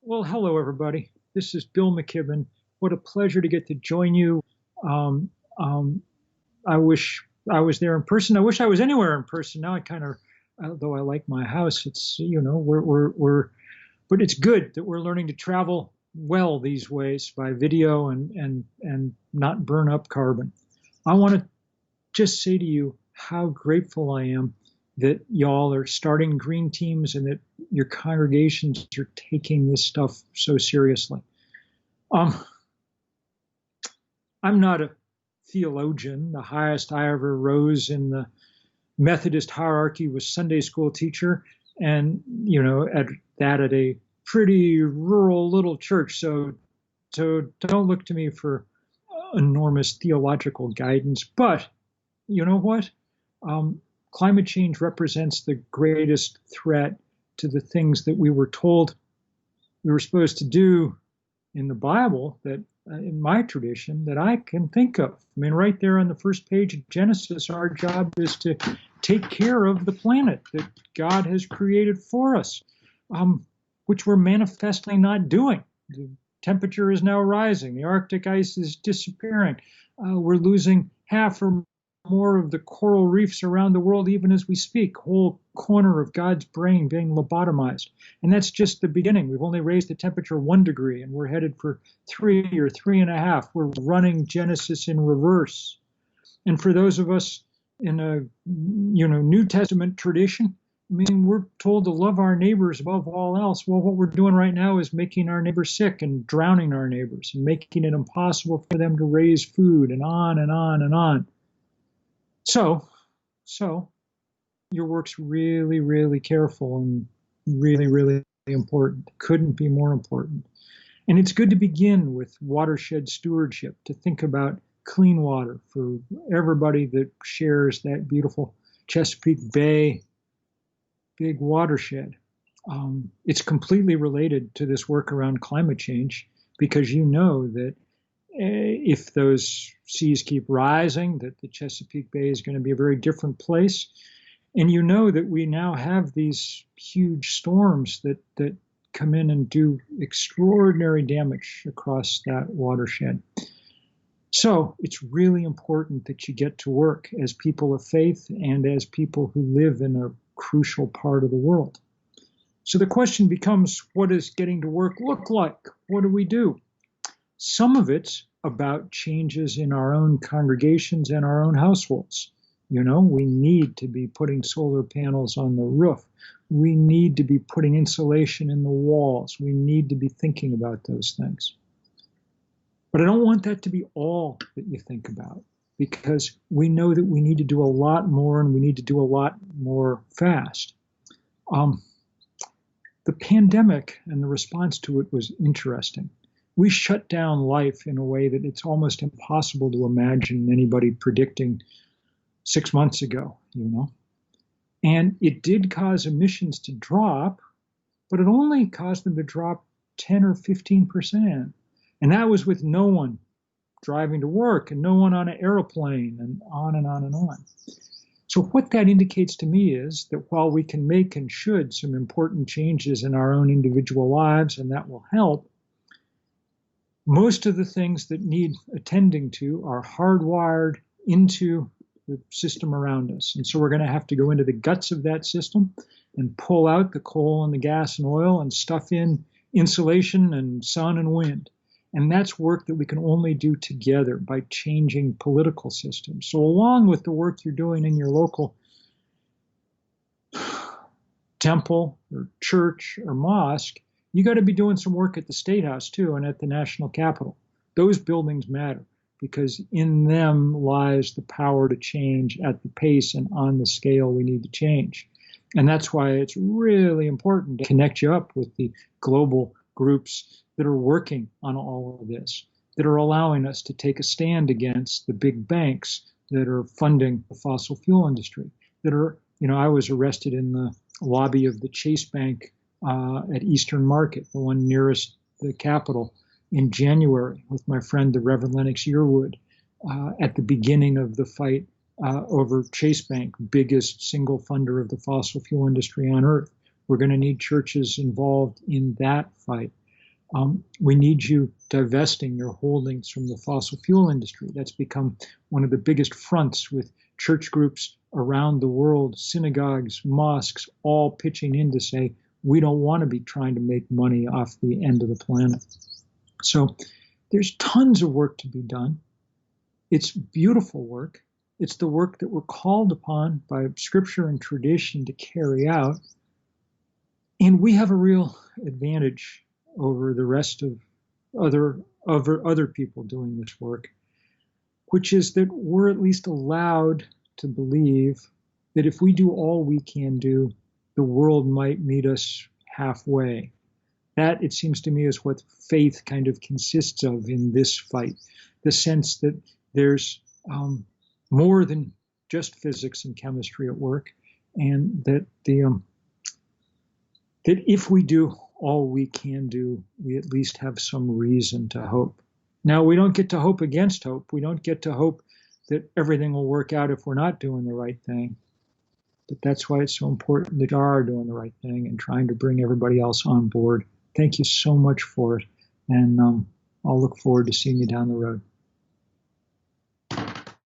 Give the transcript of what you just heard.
Well, hello, everybody. This is Bill McKibben. What a pleasure to get to join you. Um, um, I wish I was there in person. I wish I was anywhere in person. Now I kind of, although I like my house, it's, but it's good that we're learning to travel well these ways by video and not burn up carbon. I want to just say to you how grateful I am that y'all are starting green teams and that your congregations are taking this stuff so seriously. Um, I'm not a theologian. The highest I ever rose in the Methodist hierarchy was Sunday school teacher, and at a pretty rural little church. So don't look to me for enormous theological guidance. But you know what? Climate change represents the greatest threat to the things that we were told we were supposed to do in the Bible, that in my tradition, that I can think of. I mean, right there on the first page of Genesis, our job is to take care of the planet that God has created for us, which we're manifestly not doing. The temperature is now rising. The Arctic ice is disappearing. We're losing half or more of the coral reefs around the world even as we speak, whole corner of God's brain being lobotomized. And that's just the beginning. We've only raised the temperature 1 degree and we're headed for 3 or 3.5. We're running Genesis in reverse. And for those of us in a New Testament tradition, I mean, we're told to love our neighbors above all else. Well, what we're doing right now is making our neighbors sick and drowning our neighbors and making it impossible for them to raise food, and on and on and on. So your work's really, really careful and really, really important. Couldn't be more important. And it's good to begin with watershed stewardship, to think about clean water for everybody that shares that beautiful Chesapeake Bay big watershed. It's completely related to this work around climate change, because you know that if those seas keep rising, that the Chesapeake Bay is going to be a very different place. And you know that we now have these huge storms that come in and do extraordinary damage across that watershed. So it's really important that you get to work as people of faith and as people who live in a crucial part of the world. So the question becomes, what does getting to work look like? What do we do? Some of it's about changes in our own congregations and our own households. We need to be putting solar panels on the roof. We need to be putting insulation in the walls. We need to be thinking about those things. But I don't want that to be all that you think about, because we know that we need to do a lot more, and we need to do a lot more fast. The pandemic and the response to it was interesting. We shut down life in a way that it's almost impossible to imagine anybody predicting 6 months ago, And it did cause emissions to drop, but it only caused them to drop 10 or 15%. And that was with no one driving to work and no one on an airplane, and on and on and on. So what that indicates to me is that while we can make and should some important changes in our own individual lives, and that will help, most of the things that need attending to are hardwired into the system around us. And so we're going to have to go into the guts of that system and pull out the coal and the gas and oil and stuff in insulation and sun and wind. And that's work that we can only do together by changing political systems. So along with the work you're doing in your local temple or church or mosque, you got to be doing some work at the State House too, and at the National Capitol. Those buildings matter, because in them lies the power to change at the pace and on the scale we need to change. And that's why it's really important to connect you up with the global groups that are working on all of this, that are allowing us to take a stand against the big banks that are funding the fossil fuel industry, that are, I was arrested in the lobby of the Chase Bank at Eastern Market, the one nearest the Capitol, in January with my friend, the Reverend Lennox Yearwood, at the beginning of the fight over Chase Bank, biggest single funder of the fossil fuel industry on earth. We're going to need churches involved in that fight. We need you divesting your holdings from the fossil fuel industry. That's become one of the biggest fronts, with church groups around the world, synagogues, mosques, all pitching in to say, we don't want to be trying to make money off the end of the planet. So there's tons of work to be done. It's beautiful work. It's the work that we're called upon by scripture and tradition to carry out. And we have a real advantage over the rest of other people doing this work, which is that we're at least allowed to believe that if we do all we can do, the world might meet us halfway. That, it seems to me, is what faith kind of consists of in this fight. The sense that there's more than just physics and chemistry at work, and that that if we do all we can do, we at least have some reason to hope. Now, we don't get to hope against hope. We don't get to hope that everything will work out if we're not doing the right thing. But that's why it's so important that you are doing the right thing and trying to bring everybody else on board. Thank you so much for it. And I'll look forward to seeing you down the road.